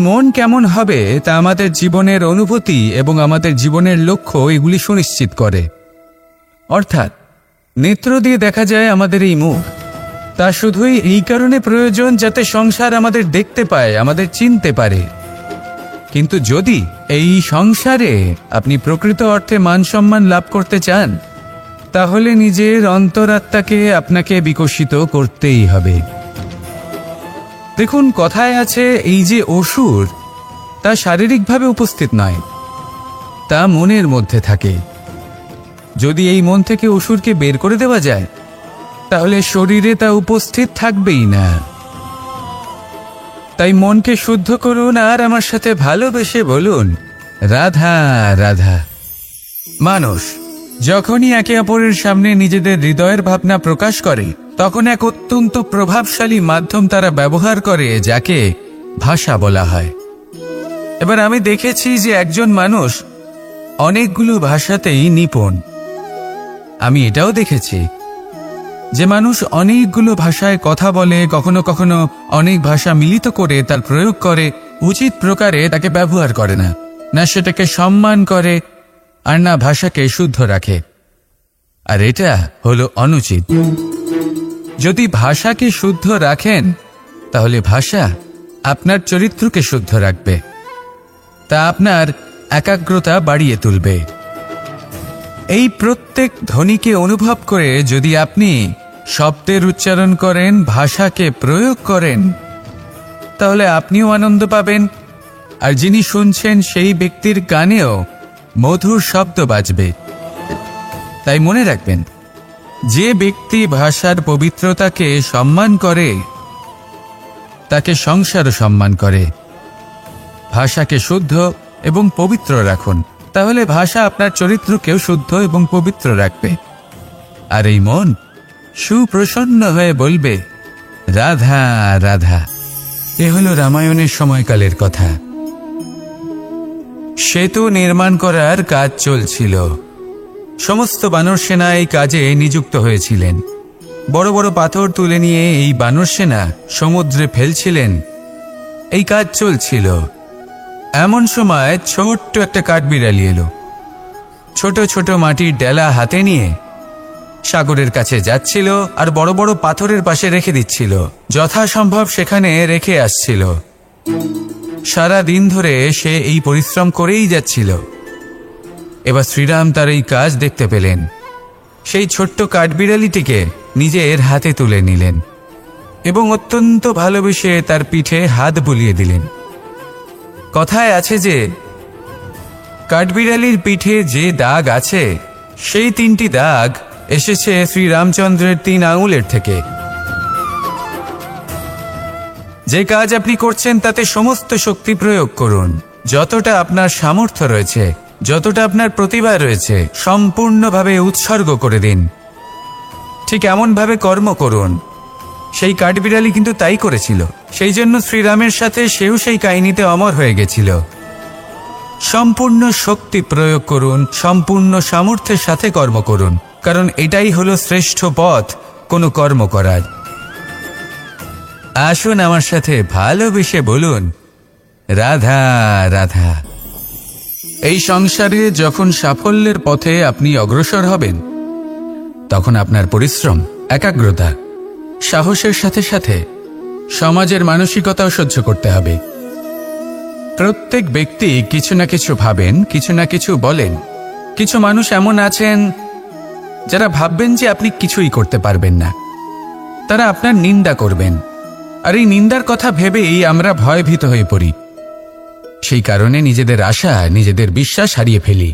মন কেমন হবে তা আমাদের জীবনের অনুভূতি এবং আমাদের জীবনের লক্ষ্য এগুলি সুনিশ্চিত করে। অর্থাৎ নেত্র দিয়ে দেখা যায় আমাদের এই মুখ, তা শুধুই এই কারণে প্রয়োজন যাতে সংসার আমাদের দেখতে পায়, আমাদের চিনতে পারে। কিন্তু যদি এই সংসারে আপনি প্রকৃত অর্থে মান সম্মান লাভ করতে চান, তাহলে নিজের অন্তরাত্মাকে আপনাকে বিকশিত করতেই হবে। দেখুন, কথায় আছে এই যে অসুর, তা শারীরিকভাবে উপস্থিত নয়, তা মনের মধ্যে থাকে। যদি এই মন থেকে অসুরকে বের করে দেওয়া যায়, তাহলে শরীরে তা উপস্থিত থাকবেই না। তাই মনকে শুদ্ধ করুন আর আমার সাথে ভালোবেসে বলুন, রাধা রাধা। মানুষ যখনই একে অপরের সামনে নিজেদের হৃদয়ের ভাবনা প্রকাশ করে, তখন এক অত্যন্ত প্রভাবশালী মাধ্যম তারা ব্যবহার করে, যাকে ভাষা বলা হয়। এবার আমি দেখেছি যে একজন মানুষ অনেকগুলো ভাষাতেই নিপুণ। আমি এটাও দেখেছি যে মানুষ অনেকগুলো ভাষায় কথা বলে, কখনো কখনো অনেক ভাষা মিলিত করে তার প্রয়োগ করে, উচিত প্রকারে তাকে ব্যবহার করে না, না সেটাকে সম্মান করে, আর না ভাষাকে শুদ্ধ রাখে। আর এটা হলো অনুচিত। যদি ভাষাকে শুদ্ধ রাখেন, তাহলে ভাষা আপনার চরিত্রকে শুদ্ধ রাখবে, তা আপনার একাগ্রতা বাড়িয়ে তুলবে। এই প্রত্যেক ধ্বনিকে অনুভব করে যদি আপনি শব্দের উচ্চারণ করেন, ভাষাকে প্রয়োগ করেন, তাহলে আপনিও আনন্দ পাবেন, আর যিনি শুনছেন সেই ব্যক্তির কানেও মধুর শব্দ বাজবে। তাই মনে রাখবেন, যে ব্যক্তি ভাষার পবিত্রতাকে সম্মান করে, তাকে সংসারও সম্মান করে। ভাষাকে শুদ্ধ এবং পবিত্র রাখুন, তাহলে ভাষা আপনার চরিত্রকেও শুদ্ধ এবং পবিত্র রাখবে। আর এই মন সুপ্রসন্ন হয়ে বলবে, রাধা রাধা। এ হলো রামায়ণের সময়কালের কথা। সেতু নির্মাণ করার কাজ চলছিল। সমস্ত বানর সেনা এই কাজে নিযুক্ত হয়েছিলেন। বড় বড় পাথর তুলে নিয়ে এই বানর সেনা সমুদ্রে ফেলছিলেন। এই কাজ চলছিল। এমন সময় ছোট্ট একটা কাঠবিড়ালি এলো। ছোট ছোট মাটির ডেলা হাতে নিয়ে সাগরের কাছে যাচ্ছিল, আর বড় বড় পাথরের পাশে রেখে দিচ্ছিল, যথাসম্ভব সেখানে রেখে আসছিল। সারা দিন ধরে সে এই পরিশ্রম করেই যাচ্ছিল। এবার শ্রীরাম তার এই কাজ দেখতে পেলেন। সেই ছোট্ট কাঠবিড়ালিটিকে নিজের হাতে তুলে নিলেন এবং অত্যন্ত ভালোবেসে তার পিঠে হাত বুলিয়ে দিলেন। কথায় আছে যে কাঠবিড়ালির পিঠে যে দাগ আছে, সেই 3টি দাগ এসেছে শ্রীরামচন্দ্রের 3 আঙুলের থেকে। যে কাজ আপনি করছেন তাতে সমস্ত শক্তি প্রয়োগ করুন, যতটা আপনার সামর্থ্য রয়েছে। যতটা আপনার প্রতিভা রয়েছে সম্পূর্ণভাবে উৎসর্গ করে দিন। ঠিক এমনভাবে কর্ম করুন। সেই কাঠবিড়ালি কিন্তু তাই করেছিল। সেই জন্য শ্রীরামের সাথে সেও সেই কাহিনীতে অমর হয়ে গেছিল। সম্পূর্ণ শক্তি প্রয়োগ করুন, সম্পূর্ণ সামর্থ্যের সাথে কর্ম করুন, কারণ এটাই হলো শ্রেষ্ঠ পথ কোনো কর্ম করার। আসুন আমার সাথে ভালোবেসে বলুন, রাধা রাধা। এই সংসারে যখন সাফল্যের পথে আপনি অগ্রসর হবেন, তখন আপনার পরিশ্রম, একাগ্রতা, সাহসের সাথে সাথে সমাজের মানসিকতাও সহ্য করতে হবে। প্রত্যেক ব্যক্তি কিছু না কিছু ভাবেন, কিছু না কিছু বলেন। কিছু মানুষ এমন আছেন যারা ভাববেন যে আপনি কিছুই করতে পারবেন না। তারা আপনার নিন্দা করবেন, আর এই নিন্দার কথা ভেবেই আমরা ভয়ভীত হয়ে পড়ি। সেই কারণে নিজেদের আশা, নিজেদের বিশ্বাস হারিয়ে ফেলি।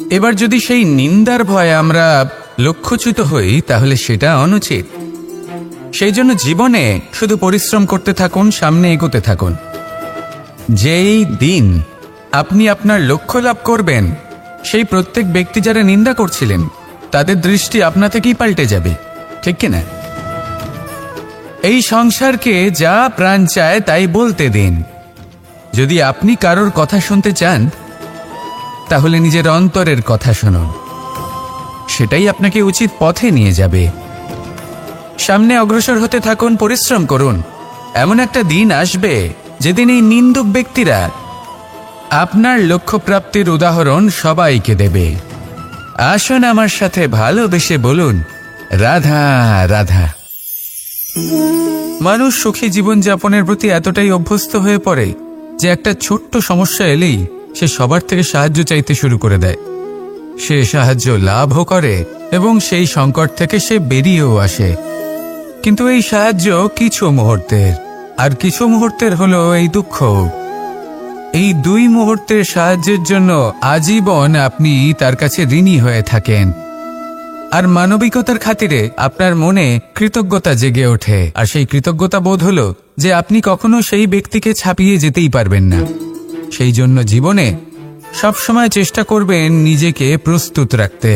এবার যদি সেই নিন্দার ভয়ে আমরা লক্ষ্যচ্যুত হই, তাহলে সেটা অনুচিত। সেই জন্য জীবনে শুধু পরিশ্রম করতে থাকুন, সামনে এগোতে থাকুন। যেই দিন আপনি আপনার লক্ষ্য লাভ করবেন, সেই প্রত্যেক ব্যক্তি যারা নিন্দা করছিলেন তাদের দৃষ্টি আপনা থেকেই পাল্টে যাবে, ঠিক কিনা? এই সংসারকে যা প্রাণ চায় তাই বলতে দিন। যদি আপনি কারোর কথা শুনতে চান, তাহলে নিজের অন্তরের কথা শুনুন। সেটাই আপনাকে উচিত পথে নিয়ে যাবে। সামনে অগ্রসর হতে থাকুন, পরিশ্রম করুন। এমন একটা দিন আসবে যেদিন এই নিন্দুক ব্যক্তিরা আপনার লক্ষ্য প্রাপ্তির উদাহরণ সবাইকে দেবে। আসুন আমার সাথে ভালোবেসে বলুন, রাধা রাধা। মানুষ সুখী জীবনযাপনের প্রতি এতটাই অভ্যস্ত হয়ে পড়ে যে একটা ছোট্ট সমস্যা এলেই সে সবার থেকে সাহায্য চাইতে শুরু করে দেয়। সে সাহায্য লাভও করে এবং সেই সংকট থেকে সে বেরিয়েও আসে। কিন্তু এই সাহায্য কিছু মুহূর্তের, আর কিছু মুহূর্তের হলো এই দুঃখ। এই দুই মুহূর্তের সাহায্যের জন্য আজীবন আপনি তার কাছে ঋণী হয়ে থাকেন। আর মানবিকতার খাতিরে আপনার মনে কৃতজ্ঞতা জেগে ওঠে। আর সেই কৃতজ্ঞতা বোধ হলো যে আপনি কখনো সেই ব্যক্তিকে ছাপিয়ে যেতেই পারবেন না। সেই জন্য জীবনে সবসময় চেষ্টা করবেন নিজেকে প্রস্তুত রাখতে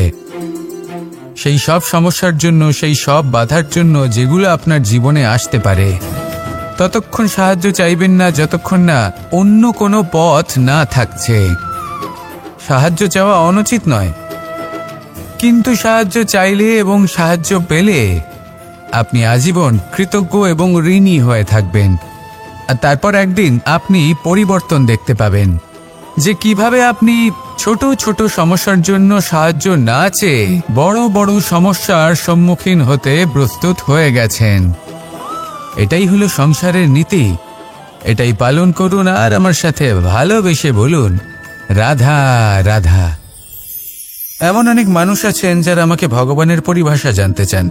সেই সব সমস্যার জন্য, সেই সব বাধার জন্য যেগুলো আপনার জীবনে আসতে পারে। ততক্ষণ সাহায্য চাইবেন না যতক্ষণ না অন্য কোনো পথ না থাকছে। সাহায্য চাওয়া অনুচিত নয়, কিন্তু সাহায্য চাইলে এবং সাহায্য পেলে আপনি আজীবন কৃতজ্ঞ এবং ঋণী হয়ে থাকবেন। আর তারপর একদিন আপনি পরিবর্তন দেখতে পাবেন যে কিভাবে আপনি ছোট ছোট সমস্যার জন্য সাহায্য না চেয়ে বড় বড় সমস্যার সম্মুখীন হতে প্রস্তুত হয়ে গেছেন। এটাই হলো সংসারের নীতি। এটাই পালন করুন আর আমার সাথে ভালোবেসে বলুন, রাধা রাধা। এমন অনেক মানুষ আছেন যারা আমাকে ভগবানের পরিভাষা জানতে চান,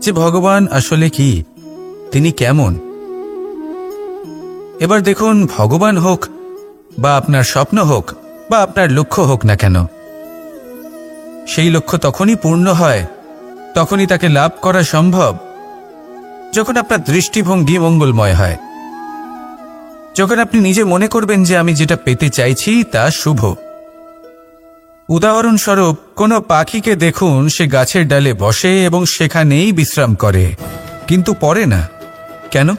যে ভগবান আসলে কি, তিনি কেমন। এবার দেখুন, ভগবান হোক বা আপনার স্বপ্ন হোক বা আপনার লক্ষ্য হোক না কেন, সেই লক্ষ্য তখনই পূর্ণ হয়, তখনই তাকে লাভ করা সম্ভব যখন আপনার দৃষ্টিভঙ্গি মঙ্গলময় হয়। যখন আপনি নিজে মনে করবেন যে আমি যেটা পেতে চাইছি তা শুভ। উদাহরণস্বরূপ, কোনো পাখিকে দেখুন, সে গাছের ডালে বসে এবং সেখানেই বিশ্রাম করে, কিন্তু পড়ে না। কেন?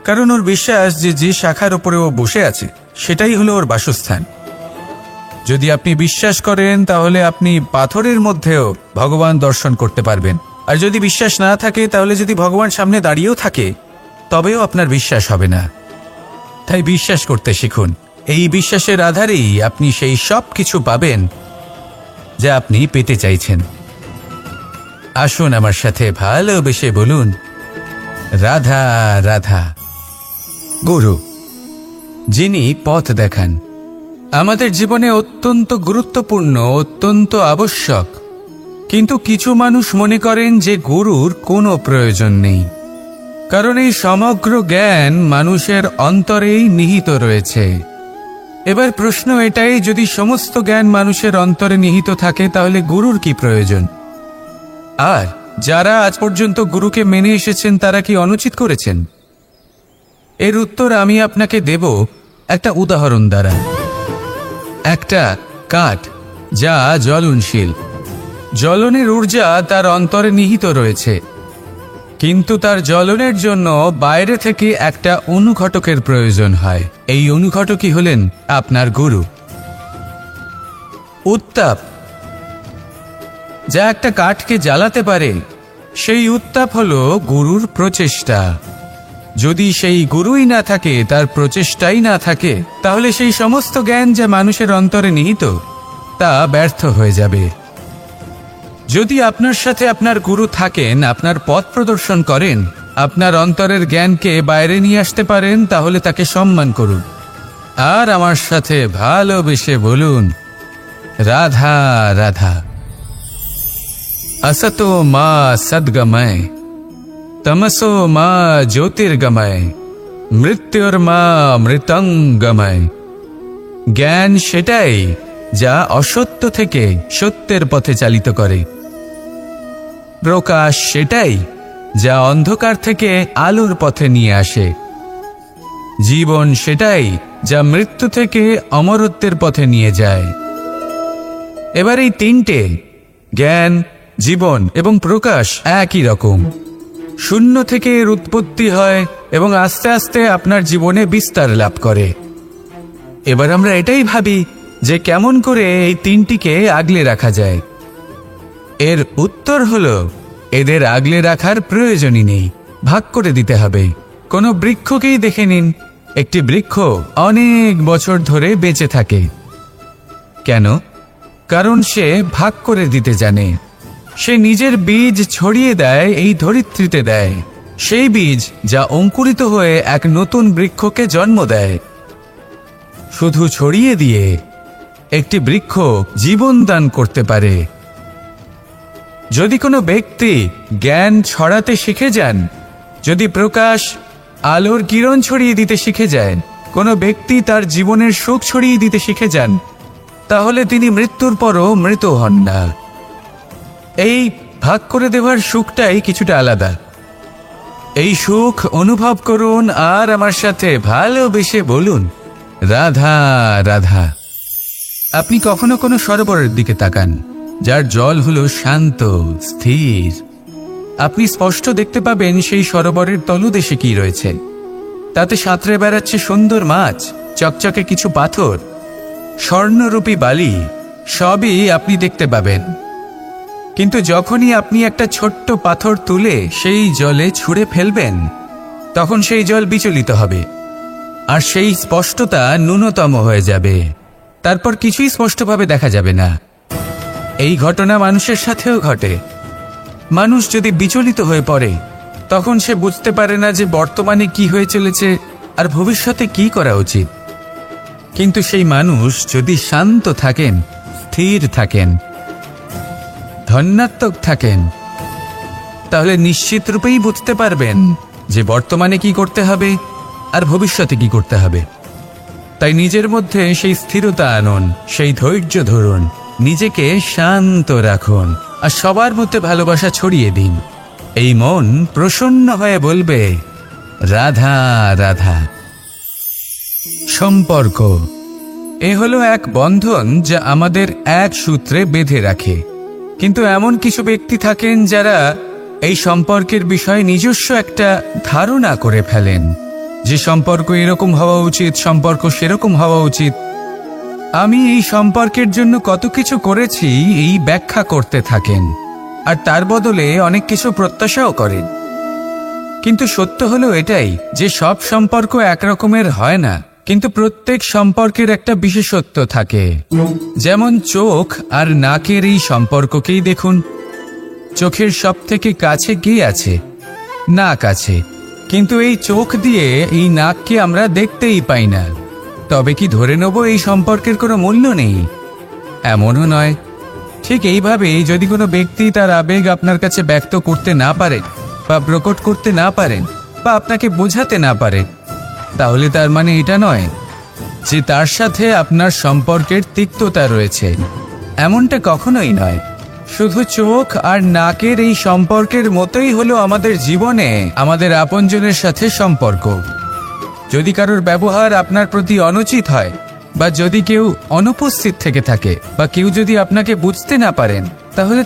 কারণ ওর বিশ্বাস যে যে শাখার উপরে ও বসে আছে সেটাই হলো ওর বাসস্থান। যদি আপনি বিশ্বাস করেন তাহলে আপনি পাথরের মধ্যেও ভগবান দর্শন করতে পারবেন। আর যদি বিশ্বাস না থাকে, তাহলে যদি ভগবান সামনে দাঁড়িয়েও থাকে তবেও আপনার বিশ্বাস হবে না। তাই বিশ্বাস করতে শিখুন। এই বিশ্বাসের আধারেই আপনি সেই সব কিছু পাবেন যা আপনি পেতে চাইছেন। আসুন আমার সাথে ভালোবেসে বলুন, রাধা রাধা। গুরু, যিনি পথ দেখান, আমাদের জীবনে অত্যন্ত গুরুত্বপূর্ণ, অত্যন্ত আবশ্যক। কিন্তু কিছু মানুষ মনে করেন যে গুরুর কোনো প্রয়োজন নেই, কারণ এই সমগ্র জ্ঞান মানুষের অন্তরেই নিহিত রয়েছে। এবার প্রশ্ন এটাই, যদি সমস্ত জ্ঞান মানুষের অন্তরে নিহিত থাকে তাহলে গুরুর কি প্রয়োজন? আর যারা আজ পর্যন্ত গুরুকে মেনে এসেছেন তারা কি অনুচিত করেছেন? এর উত্তর আমি আপনাকে দেব একটা উদাহরণ দ্বারা। একটা কাঠ যা জ্বলনশীল। জ্বলনের ঊর্জা তার অন্তরে নিহিত রয়েছে, কিন্তু তার জ্বলনের জন্য বাইরে থেকে একটা অনুঘটকের প্রয়োজন হয়। এই অনুঘটকই হলেন আপনার গুরু। উত্তাপ যা একটা কাঠকে জ্বালাতে পারে, সেই উত্তাপ হলো গুরুর প্রচেষ্টা। যদি সেই গুরুই না থাকে, তার প্রচেষ্টাই না থাকে, তাহলে সেই সমস্ত জ্ঞান যা মানুষের অন্তরে নিহিত তা ব্যর্থ হয়ে যাবে। যদি আপনার সাথে আপনার গুরু থাকেন, আপনার পথ প্রদর্শন করেন, আপনার অন্তরের জ্ঞানকে বাইরে নিয়ে আসতে পারেন, তাহলে তাকে সম্মান করুন আর আমার সাথে ভালোবেসে বলুন, রাধা রাধা। असतो मा सद्गमय, तमसो मा ज्योतिर्गमय, मृत्युर्मा मृतंगमय। জ্ঞান সেটাই যা অসত্য থেকে সত্যের পথে চালিত করে। প্রকাশ সেটাই যা অন্ধকার থেকে আলোর পথে নিয়ে আসে। জীবন সেটাই যা মৃত্যু থেকে অমরত্বের পথে নিয়ে যায়। এবার এই তিনটে, জ্ঞান, জীবন এবং প্রকাশ, একই রকম। শূন্য থেকে এর উৎপত্তি হয় এবং আস্তে আস্তে আপনার জীবনে বিস্তার লাভ করে। এবার আমরা এটাই ভাবি যে কেমন করে এই তিনটিকে আগলে রাখা যায়। এর উত্তর হলো, এদের আগলে রাখার প্রয়োজনই নেই, ভাগ করে দিতে হবে। কোনো বৃক্ষকেই দেখে নিন, একটি বৃক্ষ অনেক বছর ধরে বেঁচে থাকে। কেন? কারণ সে ভাগ করে দিতে জানে। সে নিজের বীজ ছড়িয়ে দেয়, এই ধরিত্রীতে দেয়, সেই বীজ যা অঙ্কুরিত হয়ে এক নতুন বৃক্ষকে জন্ম দেয়। শুধু ছড়িয়ে দিয়ে একটি বৃক্ষ জীবন দান করতে পারে। যদি কোনো ব্যক্তি জ্ঞান ছড়াতে শিখে যান, যদি প্রকাশ, আলোর কিরণ ছড়িয়ে দিতে শিখে যায়, কোনো ব্যক্তি তার জীবনের সুখ ছড়িয়ে দিতে শিখে যান, তাহলে তিনি মৃত্যুর পরও মৃত হন না। এই ভাগ করে দেওয়ার সুখটাই কিছুটা আলাদা। এই সুখ অনুভব করুন আর আমার সাথে ভালোবেসে বলুন, রাধা রাধা। আপনি কখনো কোনো সরোবরের দিকে তাকান, যার জল হলো শান্ত, স্থির। আপনি স্পষ্ট দেখতে পাবেন সেই সরোবরের তলদেশে কি রয়েছে। তাতে সাঁতরে বেড়াচ্ছে সুন্দর মাছ, চকচকে কিছু পাথর, স্বর্ণরূপী বালি, সবই আপনি দেখতে পাবেন। কিন্তু যখনই আপনি একটা ছোট্ট পাথর তুলে সেই জলে ছুঁড়ে ফেলবেন, তখন সেই জল বিচলিত হবে আর সেই স্পষ্টতা ন্যূনতম হয়ে যাবে। তারপর কিছুই স্পষ্টভাবে দেখা যাবে না। এই ঘটনা মানুষের সাথেও ঘটে। মানুষ যদি বিচলিত হয়ে পড়ে, তখন সে বুঝতে পারে না যে বর্তমানে কি হয়ে চলেছে আর ভবিষ্যতে কি করা উচিত। কিন্তু সেই মানুষ যদি শান্ত থাকেন, স্থির থাকেন, ধন্যাত্মক থাকেন, তাহলে নিশ্চিত রূপেই বুঝতে পারবেন যে বর্তমানে কি করতে হবে আর ভবিষ্যতে কি করতে হবে। তাই নিজের মধ্যে সেই স্থিরতা আনুন, সেই ধৈর্য ধরুন, নিজেকে শান্ত রাখুন আর সবার মধ্যে ভালোবাসা ছড়িয়ে দিন। এই মন প্রসন্ন হয়ে বলবে, রাধা রাধা। সম্পর্ক এ হলো এক বন্ধন যা আমাদের এক সূত্রে বেঁধে রাখে। কিন্তু এমন কিছু ব্যক্তি থাকেন যারা এই সম্পর্কের বিষয়ে নিজস্ব একটা ধারণা করে ফেলেন যে সম্পর্ক এরকম হওয়া উচিত, সম্পর্ক সেরকম হওয়া উচিত। আমি এই সম্পর্কের জন্য কত কিছু করেছি এই ব্যাখ্যা করতে থাকেন আর তার বদলে অনেক কিছু প্রত্যাশাও করেন। কিন্তু সত্য হলো এটাই যে সব সম্পর্ক একরকমের হয় না, কিন্তু প্রত্যেক সম্পর্কের একটা বিশেষত্ব থাকে। যেমন চোখ আর নাকের এই সম্পর্ককেই দেখুন। চোখের সব থেকে কাছে কে আছে? নাক আছে। কিন্তু এই চোখ দিয়ে এই নাককে আমরা দেখতেই পাই না। তবে কি ধরে নেব এই সম্পর্কের কোনো মূল্য নেই? এমনও নয়। ঠিক এইভাবেই যদি কোনো ব্যক্তি তার আবেগ আপনার কাছে ব্যক্ত করতে না পারে বা প্রকট করতে না পারেন বা আপনাকে বোঝাতে না পারে, তাহলে তার মানে এটা নয় যে তার সাথে আপনার সম্পর্কের তিক্ততা রয়েছে। এমনটা কখনোই নয়। শুধু চোখ আর নাকের এই সম্পর্কের মতোই হলো আমাদের জীবনে আমাদের আপনজনের সাথে সম্পর্ক। যদি কারোর ব্যবহার আপনার প্রতি অনুচিত হয়, বা যদি কেউ অনুপস্থিত থেকে থাকে বা কেউ যদি আপনাকে বুঝতে না পারেন তাহলে